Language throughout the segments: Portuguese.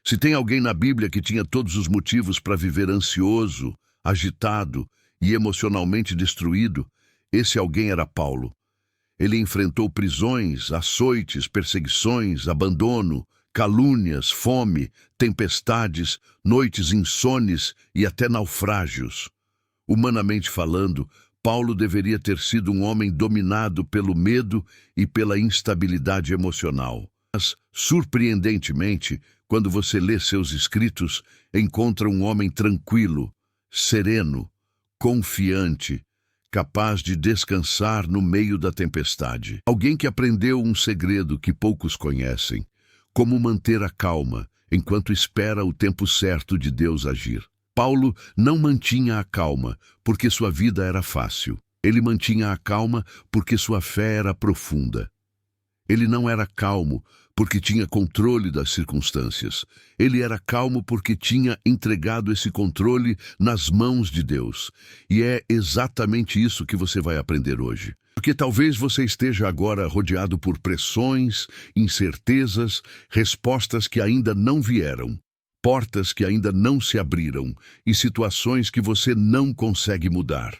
Se tem alguém na Bíblia que tinha todos os motivos para viver ansioso, agitado e emocionalmente destruído, esse alguém era Paulo. Ele enfrentou prisões, açoites, perseguições, abandono, calúnias, fome, tempestades, noites insones e até naufrágios. Humanamente falando, Paulo deveria ter sido um homem dominado pelo medo e pela instabilidade emocional. Mas, surpreendentemente, quando você lê seus escritos, encontra um homem tranquilo, sereno, confiante, capaz de descansar no meio da tempestade. Alguém que aprendeu um segredo que poucos conhecem: como manter a calma enquanto espera o tempo certo de Deus agir. Paulo não mantinha a calma porque sua vida era fácil. Ele mantinha a calma porque sua fé era profunda. Ele não era calmo porque tinha controle das circunstâncias. Ele era calmo porque tinha entregado esse controle nas mãos de Deus. E é exatamente isso que você vai aprender hoje. Porque talvez você esteja agora rodeado por pressões, incertezas, respostas que ainda não vieram, portas que ainda não se abriram e situações que você não consegue mudar.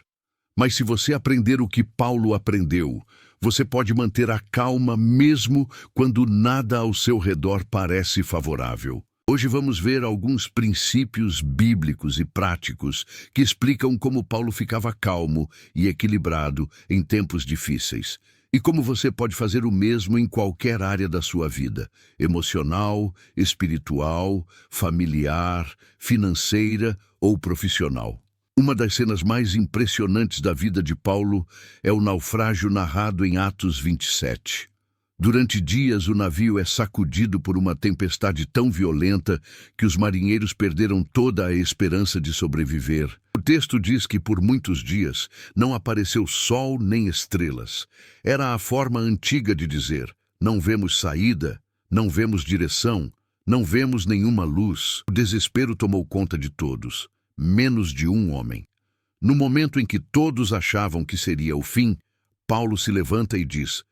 Mas se você aprender o que Paulo aprendeu, você pode manter a calma mesmo quando nada ao seu redor parece favorável. Hoje vamos ver alguns princípios bíblicos e práticos que explicam como Paulo ficava calmo e equilibrado em tempos difíceis. E como você pode fazer o mesmo em qualquer área da sua vida: emocional, espiritual, familiar, financeira ou profissional. Uma das cenas mais impressionantes da vida de Paulo é o naufrágio narrado em Atos 27. Durante dias, o navio é sacudido por uma tempestade tão violenta que os marinheiros perderam toda a esperança de sobreviver. O texto diz que por muitos dias não apareceu sol nem estrelas. Era a forma antiga de dizer: não vemos saída, não vemos direção, não vemos nenhuma luz. O desespero tomou conta de todos, menos de um homem. No momento em que todos achavam que seria o fim, Paulo se levanta e diz: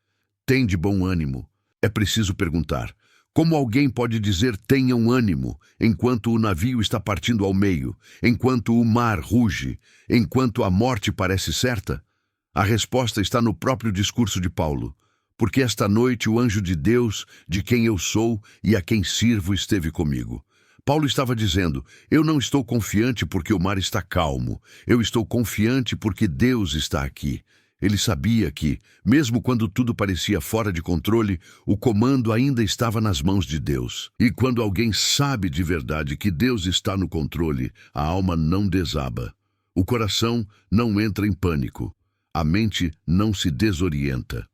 "Tende bom ânimo." É preciso perguntar: como alguém pode dizer "tenham ânimo" enquanto o navio está partindo ao meio, enquanto o mar ruge, enquanto a morte parece certa? A resposta está no próprio discurso de Paulo: "Porque esta noite o anjo de Deus, de quem eu sou e a quem sirvo, esteve comigo." Paulo estava dizendo: eu não estou confiante porque o mar está calmo, eu estou confiante porque Deus está aqui. Ele sabia que, mesmo quando tudo parecia fora de controle, o comando ainda estava nas mãos de Deus. E quando alguém sabe de verdade que Deus está no controle, a alma não desaba. O coração não entra em pânico. A mente não se desorienta.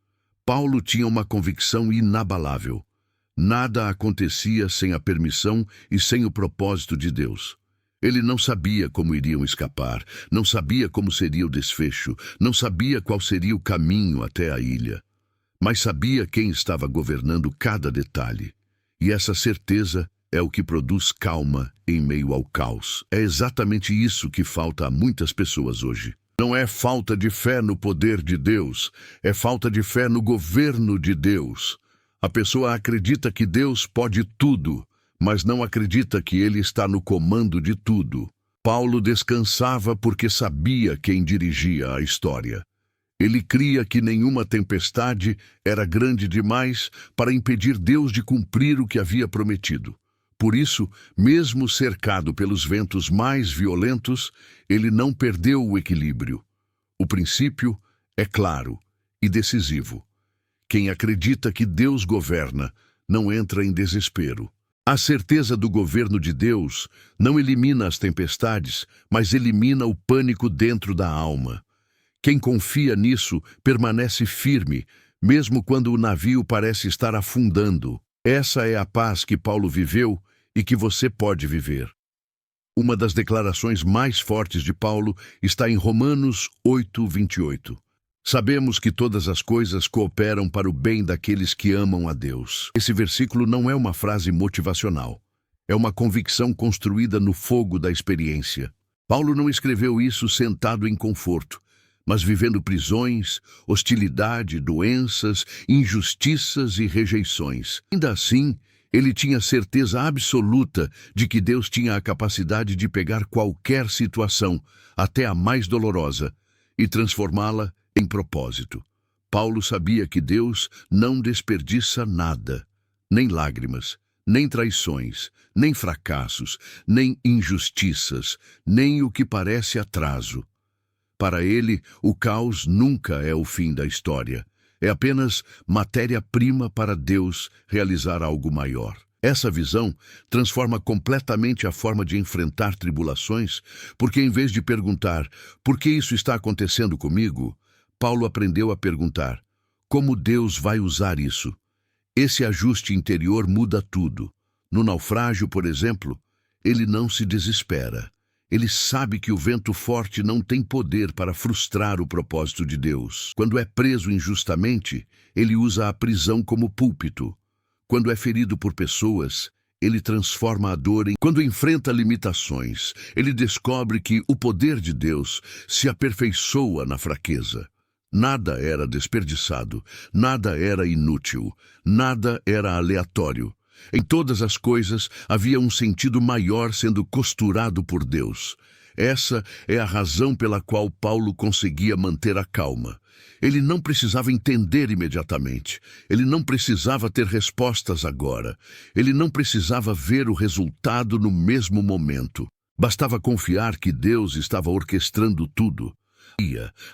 Paulo tinha uma convicção inabalável. Nada acontecia sem a permissão e sem o propósito de Deus. Ele não sabia como iriam escapar, não sabia como seria o desfecho, não sabia qual seria o caminho até a ilha. Mas sabia quem estava governando cada detalhe. E essa certeza é o que produz calma em meio ao caos. É exatamente isso que falta a muitas pessoas hoje. Não é falta de fé no poder de Deus, é falta de fé no governo de Deus. A pessoa acredita que Deus pode tudo, mas não acredita que Ele está no comando de tudo. Paulo descansava porque sabia quem dirigia a história. Ele cria que nenhuma tempestade era grande demais para impedir Deus de cumprir o que havia prometido. Por isso, mesmo cercado pelos ventos mais violentos, ele não perdeu o equilíbrio. O princípio é claro e decisivo. Quem acredita que Deus governa não entra em desespero. A certeza do governo de Deus não elimina as tempestades, mas elimina o pânico dentro da alma. Quem confia nisso permanece firme, mesmo quando o navio parece estar afundando. Essa é a paz que Paulo viveu e que você pode viver. Uma das declarações mais fortes de Paulo está em Romanos 8:28. Sabemos que todas as coisas cooperam para o bem daqueles que amam a Deus. Esse versículo não é uma frase motivacional. É uma convicção construída no fogo da experiência. Paulo não escreveu isso sentado em conforto, mas vivendo prisões, hostilidade, doenças, injustiças e rejeições. Ainda assim, Ele tinha certeza absoluta de que Deus tinha a capacidade de pegar qualquer situação, até a mais dolorosa, e transformá-la em propósito. Paulo sabia que Deus não desperdiça nada, nem lágrimas, nem traições, nem fracassos, nem injustiças, nem o que parece atraso. Para ele, o caos nunca é o fim da história. É apenas matéria-prima para Deus realizar algo maior. Essa visão transforma completamente a forma de enfrentar tribulações, porque em vez de perguntar, por que isso está acontecendo comigo? Paulo aprendeu a perguntar, como Deus vai usar isso? Esse ajuste interior muda tudo. No naufrágio, por exemplo, ele não se desespera. Ele sabe que o vento forte não tem poder para frustrar o propósito de Deus. Quando é preso injustamente, ele usa a prisão como púlpito. Quando é ferido por pessoas, ele transforma a dor em... Quando enfrenta limitações, ele descobre que o poder de Deus se aperfeiçoa na fraqueza. Nada era desperdiçado, nada era inútil, nada era aleatório. Em todas as coisas havia um sentido maior sendo costurado por Deus. Essa é a razão pela qual Paulo conseguia manter a calma. Ele não precisava entender imediatamente. Ele não precisava ter respostas agora. Ele não precisava ver o resultado no mesmo momento. Bastava confiar que Deus estava orquestrando tudo.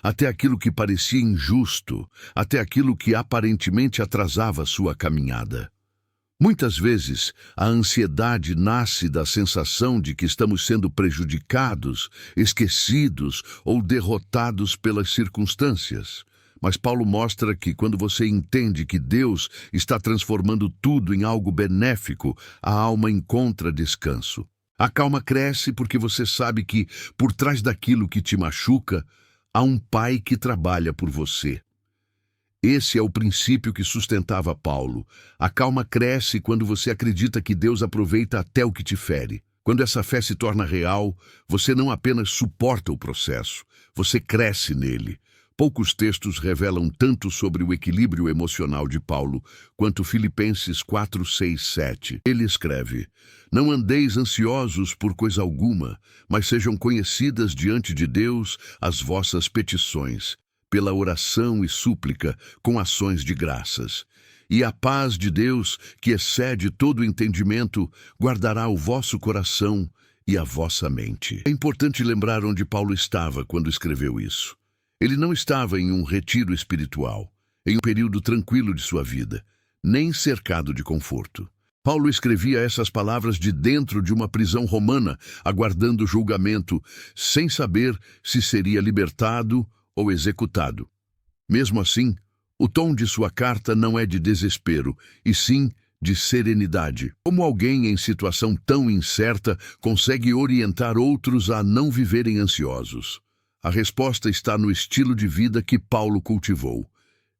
Até aquilo que parecia injusto, até aquilo que aparentemente atrasava sua caminhada. Muitas vezes, a ansiedade nasce da sensação de que estamos sendo prejudicados, esquecidos ou derrotados pelas circunstâncias. Mas Paulo mostra que quando você entende que Deus está transformando tudo em algo benéfico, a alma encontra descanso. A calma cresce porque você sabe que, por trás daquilo que te machuca, há um Pai que trabalha por você. Esse é o princípio que sustentava Paulo. A calma cresce quando você acredita que Deus aproveita até o que te fere. Quando essa fé se torna real, você não apenas suporta o processo, você cresce nele. Poucos textos revelam tanto sobre o equilíbrio emocional de Paulo quanto Filipenses 4, 6, 7. Ele escreve, não andeis ansiosos por coisa alguma, mas sejam conhecidas diante de Deus as vossas petições, pela oração e súplica, com ações de graças. E a paz de Deus, que excede todo entendimento, guardará o vosso coração e a vossa mente. É importante lembrar onde Paulo estava quando escreveu isso. Ele não estava em um retiro espiritual, em um período tranquilo de sua vida, nem cercado de conforto. Paulo escrevia essas palavras de dentro de uma prisão romana, aguardando julgamento, sem saber se seria libertado ou executado. Mesmo assim, o tom de sua carta não é de desespero, e sim de serenidade. Como alguém em situação tão incerta consegue orientar outros a não viverem ansiosos? A resposta está no estilo de vida que Paulo cultivou.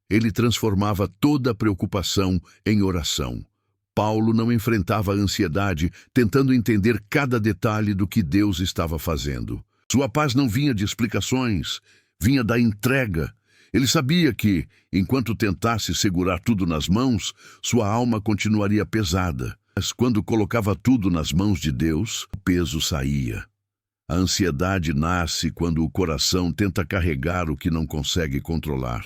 Ele transformava toda a preocupação em oração. Paulo não enfrentava a ansiedade tentando entender cada detalhe do que Deus estava fazendo. Sua paz não vinha de explicações, vinha da entrega. Ele sabia que, enquanto tentasse segurar tudo nas mãos, sua alma continuaria pesada. Mas quando colocava tudo nas mãos de Deus, o peso saía. A ansiedade nasce quando o coração tenta carregar o que não consegue controlar.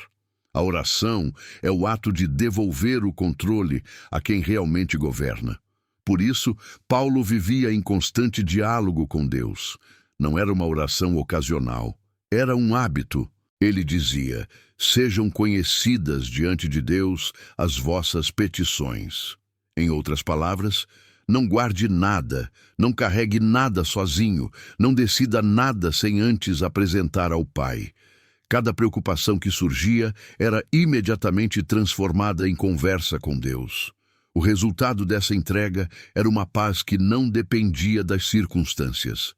A oração é o ato de devolver o controle a quem realmente governa. Por isso, Paulo vivia em constante diálogo com Deus. Não era uma oração ocasional, era um hábito. Ele dizia, sejam conhecidas diante de Deus as vossas petições. Em outras palavras, não guarde nada, não carregue nada sozinho, não decida nada sem antes apresentar ao Pai. Cada preocupação que surgia era imediatamente transformada em conversa com Deus. O resultado dessa entrega era uma paz que não dependia das circunstâncias.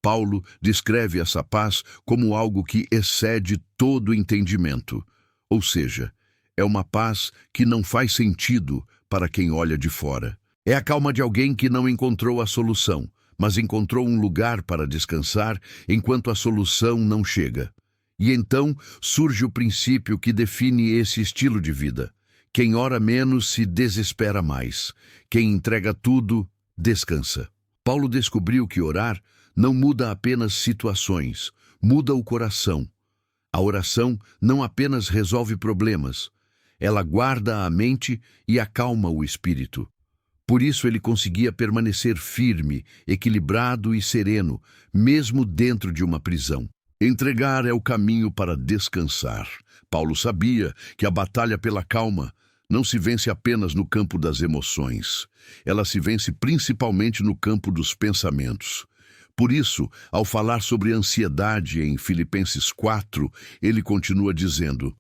Paulo descreve essa paz como algo que excede todo entendimento, ou seja, é uma paz que não faz sentido para quem olha de fora. É a calma de alguém que não encontrou a solução, mas encontrou um lugar para descansar enquanto a solução não chega. E então surge o princípio que define esse estilo de vida. Quem ora menos se desespera mais. Quem entrega tudo, descansa. Paulo descobriu que orar não muda apenas situações, muda o coração. A oração não apenas resolve problemas, ela guarda a mente e acalma o espírito. Por isso ele conseguia permanecer firme, equilibrado e sereno, mesmo dentro de uma prisão. Entregar é o caminho para descansar. Paulo sabia que a batalha pela calma não se vence apenas no campo das emoções. Ela se vence principalmente no campo dos pensamentos. Por isso, ao falar sobre ansiedade em Filipenses 4, ele continua dizendo: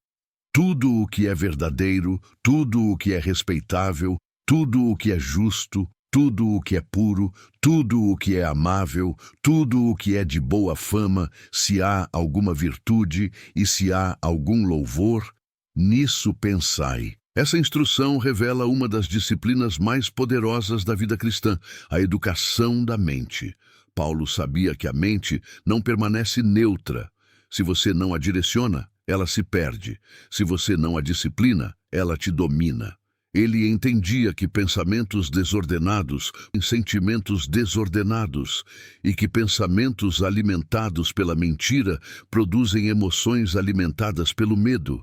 tudo o que é verdadeiro, tudo o que é respeitável, tudo o que é justo, tudo o que é puro, tudo o que é amável, tudo o que é de boa fama, se há alguma virtude e se há algum louvor, nisso pensai. Essa instrução revela uma das disciplinas mais poderosas da vida cristã, a educação da mente. Paulo sabia que a mente não permanece neutra. Se você não a direciona, ela se perde. Se você não a disciplina, ela te domina. Ele entendia que pensamentos desordenados têm sentimentos desordenados e que pensamentos alimentados pela mentira produzem emoções alimentadas pelo medo.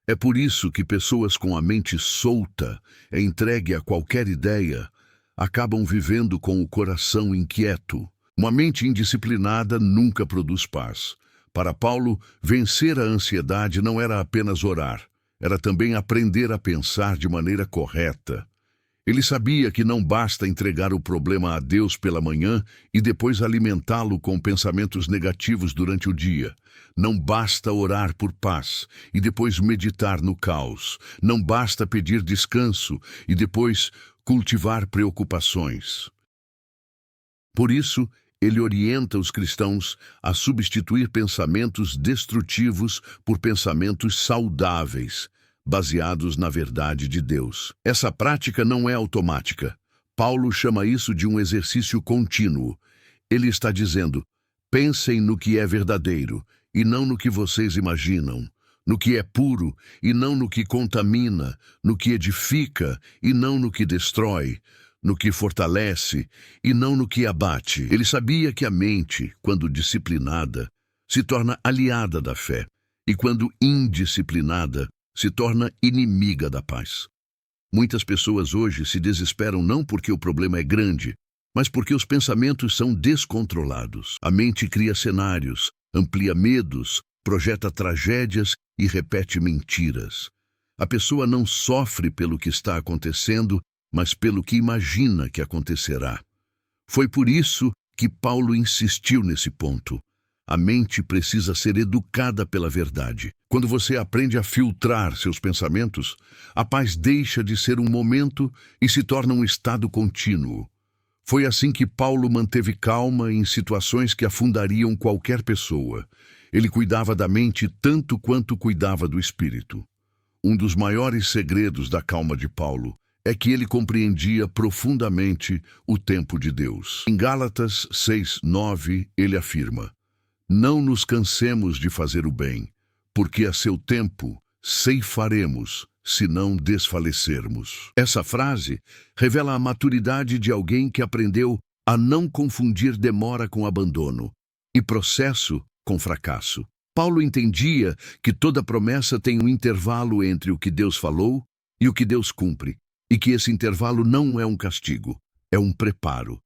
É por isso que pessoas com a mente solta, entregue a qualquer ideia, acabam vivendo com o coração inquieto. Uma mente indisciplinada nunca produz paz. Para Paulo, vencer a ansiedade não era apenas orar, era também aprender a pensar de maneira correta. Ele sabia que não basta entregar o problema a Deus pela manhã e depois alimentá-lo com pensamentos negativos durante o dia. Não basta orar por paz e depois meditar no caos. Não basta pedir descanso e depois cultivar preocupações. Por isso, ele orienta os cristãos a substituir pensamentos destrutivos por pensamentos saudáveis, baseados na verdade de Deus. Essa prática não é automática. Paulo chama isso de um exercício contínuo. Ele está dizendo: pensem no que é verdadeiro e não no que vocês imaginam, no que é puro e não no que contamina, no que edifica e não no que destrói, no que fortalece e não no que abate. Ele sabia que a mente, quando disciplinada, se torna aliada da fé e quando indisciplinada, se torna inimiga da paz. Muitas pessoas hoje se desesperam não porque o problema é grande, mas porque os pensamentos são descontrolados. A mente cria cenários, amplia medos, projeta tragédias e repete mentiras. A pessoa não sofre pelo que está acontecendo, mas pelo que imagina que acontecerá. Foi por isso que Paulo insistiu nesse ponto. A mente precisa ser educada pela verdade. Quando você aprende a filtrar seus pensamentos, a paz deixa de ser um momento e se torna um estado contínuo. Foi assim que Paulo manteve calma em situações que afundariam qualquer pessoa. Ele cuidava da mente tanto quanto cuidava do espírito. Um dos maiores segredos da calma de Paulo é que ele compreendia profundamente o tempo de Deus. Em Gálatas 6:9, ele afirma: não nos cansemos de fazer o bem, porque a seu tempo ceifaremos, se não desfalecermos. Essa frase revela a maturidade de alguém que aprendeu a não confundir demora com abandono e processo com fracasso. Paulo entendia que toda promessa tem um intervalo entre o que Deus falou e o que Deus cumpre, e que esse intervalo não é um castigo, é um preparo.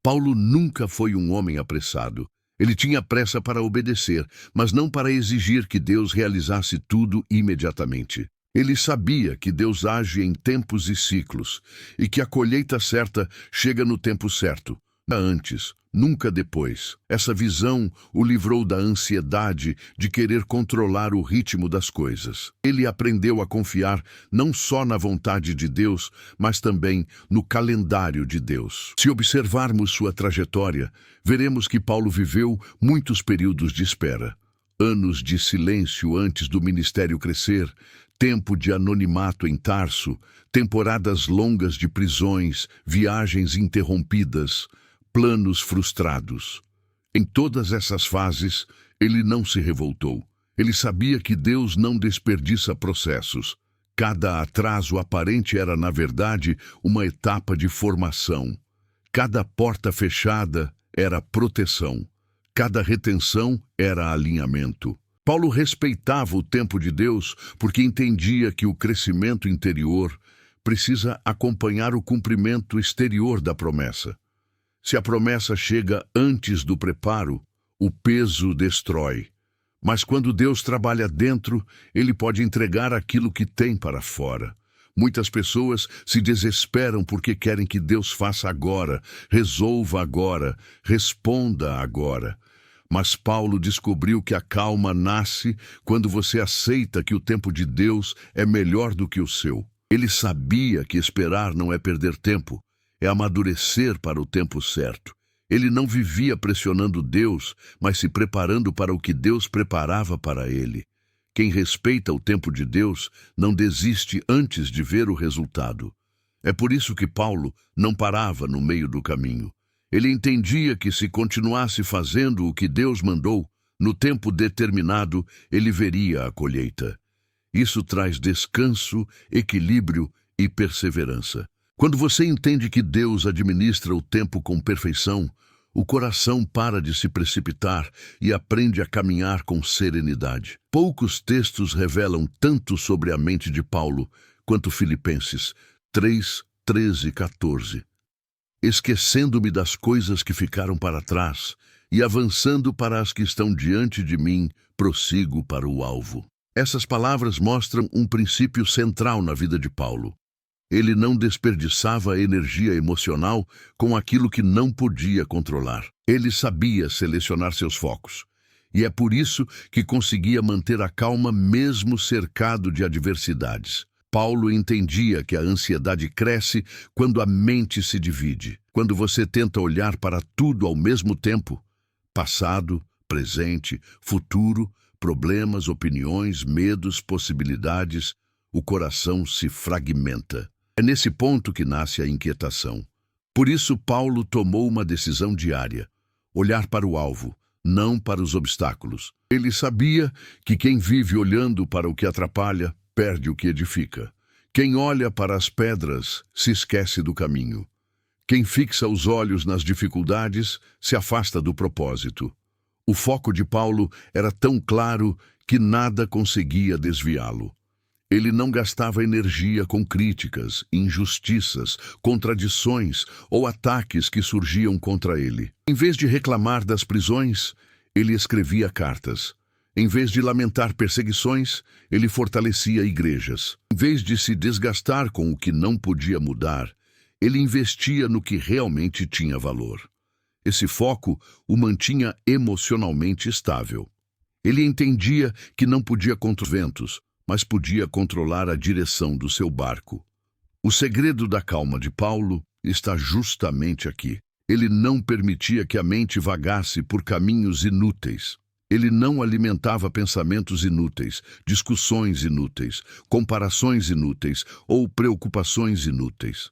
Paulo nunca foi um homem apressado. Ele tinha pressa para obedecer, mas não para exigir que Deus realizasse tudo imediatamente. Ele sabia que Deus age em tempos e ciclos, e que a colheita certa chega no tempo certo, antes, nunca depois. Essa visão o livrou da ansiedade de querer controlar o ritmo das coisas. Ele aprendeu a confiar não só na vontade de Deus, mas também no calendário de Deus. Se observarmos sua trajetória, veremos que Paulo viveu muitos períodos de espera. Anos de silêncio antes do ministério crescer, tempo de anonimato em Tarso, temporadas longas de prisões, viagens interrompidas, planos frustrados. Em todas essas fases, ele não se revoltou. Ele sabia que Deus não desperdiça processos. Cada atraso aparente era, na verdade, uma etapa de formação. Cada porta fechada era proteção. Cada retenção era alinhamento. Paulo respeitava o tempo de Deus porque entendia que o crescimento interior precisa acompanhar o cumprimento exterior da promessa. Se a promessa chega antes do preparo, o peso destrói. Mas quando Deus trabalha dentro, Ele pode entregar aquilo que tem para fora. Muitas pessoas se desesperam porque querem que Deus faça agora, resolva agora, responda agora. Mas Paulo descobriu que a calma nasce quando você aceita que o tempo de Deus é melhor do que o seu. Ele sabia que esperar não é perder tempo, é amadurecer para o tempo certo. Ele não vivia pressionando Deus, mas se preparando para o que Deus preparava para ele. Quem respeita o tempo de Deus não desiste antes de ver o resultado. É por isso que Paulo não parava no meio do caminho. Ele entendia que se continuasse fazendo o que Deus mandou, no tempo determinado, ele veria a colheita. Isso traz descanso, equilíbrio e perseverança. Quando você entende que Deus administra o tempo com perfeição, o coração para de se precipitar e aprende a caminhar com serenidade. Poucos textos revelam tanto sobre a mente de Paulo quanto Filipenses 3, 13 e 14. Esquecendo-me das coisas que ficaram para trás e avançando para as que estão diante de mim, prossigo para o alvo. Essas palavras mostram um princípio central na vida de Paulo. Ele não desperdiçava energia emocional com aquilo que não podia controlar. Ele sabia selecionar seus focos. E é por isso que conseguia manter a calma mesmo cercado de adversidades. Paulo entendia que a ansiedade cresce quando a mente se divide. Quando você tenta olhar para tudo ao mesmo tempo, passado, presente, futuro, problemas, opiniões, medos, possibilidades, o coração se fragmenta. É nesse ponto que nasce a inquietação. Por isso, Paulo tomou uma decisão diária: olhar para o alvo, não para os obstáculos. Ele sabia que quem vive olhando para o que atrapalha, perde o que edifica. Quem olha para as pedras, se esquece do caminho. Quem fixa os olhos nas dificuldades, se afasta do propósito. O foco de Paulo era tão claro que nada conseguia desviá-lo. Ele não gastava energia com críticas, injustiças, contradições ou ataques que surgiam contra ele. Em vez de reclamar das prisões, ele escrevia cartas. Em vez de lamentar perseguições, ele fortalecia igrejas. Em vez de se desgastar com o que não podia mudar, ele investia no que realmente tinha valor. Esse foco o mantinha emocionalmente estável. Ele entendia que não podia contra os ventos, mas podia controlar a direção do seu barco. O segredo da calma de Paulo está justamente aqui. Ele não permitia que a mente vagasse por caminhos inúteis. Ele não alimentava pensamentos inúteis, discussões inúteis, comparações inúteis ou preocupações inúteis.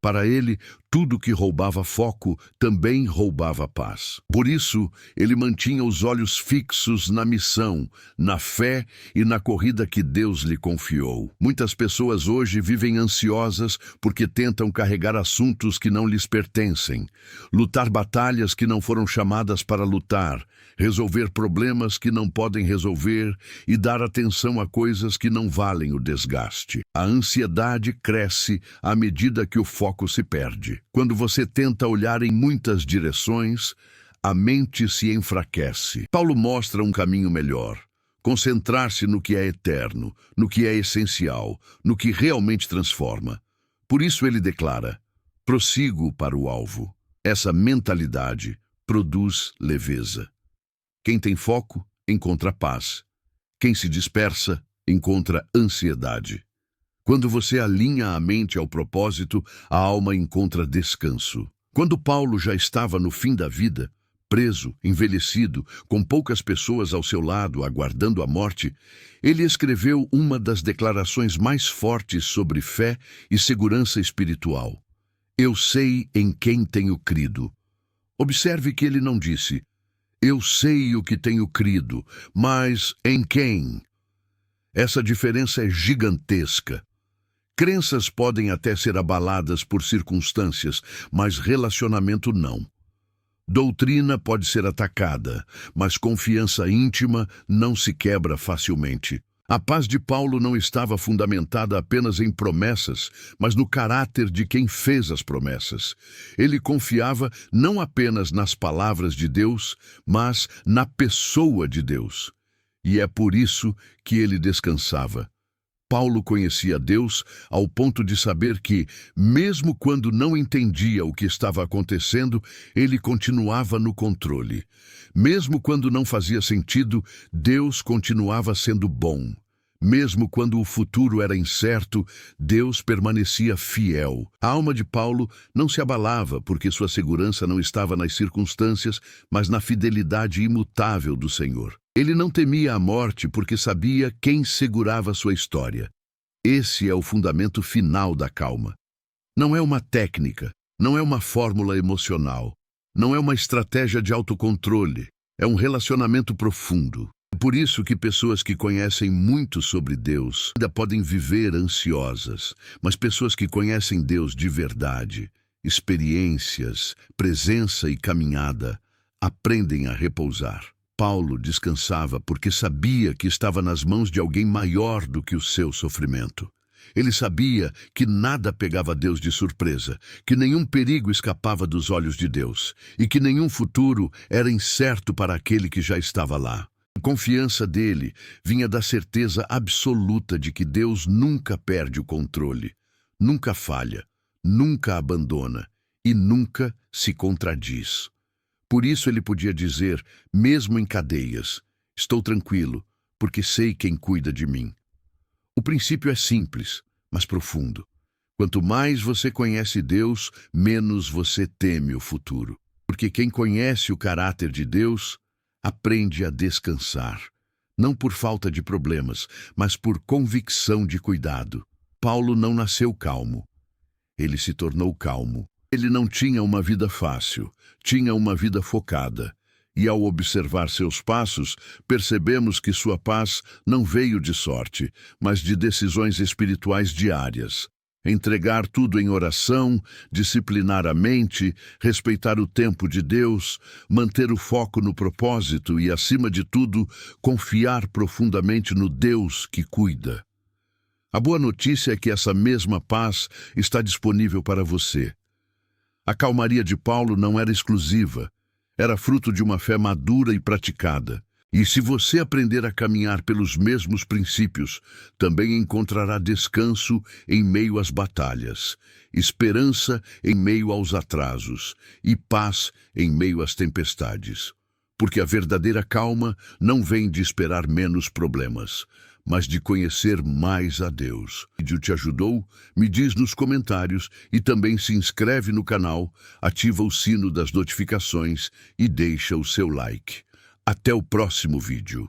Para ele, tudo que roubava foco também roubava paz. Por isso, ele mantinha os olhos fixos na missão, na fé e na corrida que Deus lhe confiou. Muitas pessoas hoje vivem ansiosas porque tentam carregar assuntos que não lhes pertencem, lutar batalhas que não foram chamadas para lutar, resolver problemas que não podem resolver e dar atenção a coisas que não valem o desgaste. A ansiedade cresce à medida que o foco se perde. Quando você tenta olhar em muitas direções, a mente se enfraquece. Paulo mostra um caminho melhor. Concentrar-se no que é eterno, no que é essencial, no que realmente transforma. Por isso ele declara: prossigo para o alvo. Essa mentalidade produz leveza. Quem tem foco, encontra paz. Quem se dispersa, encontra ansiedade. Quando você alinha a mente ao propósito, a alma encontra descanso. Quando Paulo já estava no fim da vida, preso, envelhecido, com poucas pessoas ao seu lado aguardando a morte, ele escreveu uma das declarações mais fortes sobre fé e segurança espiritual. Eu sei em quem tenho crido. Observe que ele não disse: eu sei o que tenho crido, mas em quem? Essa diferença é gigantesca. Crenças podem até ser abaladas por circunstâncias, mas relacionamento não. Doutrina pode ser atacada, mas confiança íntima não se quebra facilmente. A paz de Paulo não estava fundamentada apenas em promessas, mas no caráter de quem fez as promessas. Ele confiava não apenas nas palavras de Deus, mas na pessoa de Deus. E é por isso que ele descansava. Paulo conhecia Deus ao ponto de saber que, mesmo quando não entendia o que estava acontecendo, ele continuava no controle. Mesmo quando não fazia sentido, Deus continuava sendo bom. Mesmo quando o futuro era incerto, Deus permanecia fiel. A alma de Paulo não se abalava porque sua segurança não estava nas circunstâncias, mas na fidelidade imutável do Senhor. Ele não temia a morte porque sabia quem segurava sua história. Esse é o fundamento final da calma. Não é uma técnica, não é uma fórmula emocional, não é uma estratégia de autocontrole, é um relacionamento profundo. É por isso que pessoas que conhecem muito sobre Deus ainda podem viver ansiosas, mas pessoas que conhecem Deus de verdade, experiências, presença e caminhada, aprendem a repousar. Paulo descansava porque sabia que estava nas mãos de alguém maior do que o seu sofrimento. Ele sabia que nada pegava Deus de surpresa, que nenhum perigo escapava dos olhos de Deus e que nenhum futuro era incerto para aquele que já estava lá. A confiança dele vinha da certeza absoluta de que Deus nunca perde o controle, nunca falha, nunca abandona e nunca se contradiz. Por isso ele podia dizer, mesmo em cadeias, estou tranquilo, porque sei quem cuida de mim. O princípio é simples, mas profundo. Quanto mais você conhece Deus, menos você teme o futuro. Porque quem conhece o caráter de Deus, aprende a descansar. Não por falta de problemas, mas por convicção de cuidado. Paulo não nasceu calmo. Ele se tornou calmo. Ele não tinha uma vida fácil, tinha uma vida focada. E ao observar seus passos, percebemos que sua paz não veio de sorte, mas de decisões espirituais diárias. Entregar tudo em oração, disciplinar a mente, respeitar o tempo de Deus, manter o foco no propósito e, acima de tudo, confiar profundamente no Deus que cuida. A boa notícia é que essa mesma paz está disponível para você. A calmaria de Paulo não era exclusiva, era fruto de uma fé madura e praticada. E se você aprender a caminhar pelos mesmos princípios, também encontrará descanso em meio às batalhas, esperança em meio aos atrasos e paz em meio às tempestades. Porque a verdadeira calma não vem de esperar menos problemas, mas de conhecer mais a Deus. Se o vídeo te ajudou, me diz nos comentários e também se inscreve no canal, ativa o sino das notificações e deixa o seu like. Até o próximo vídeo.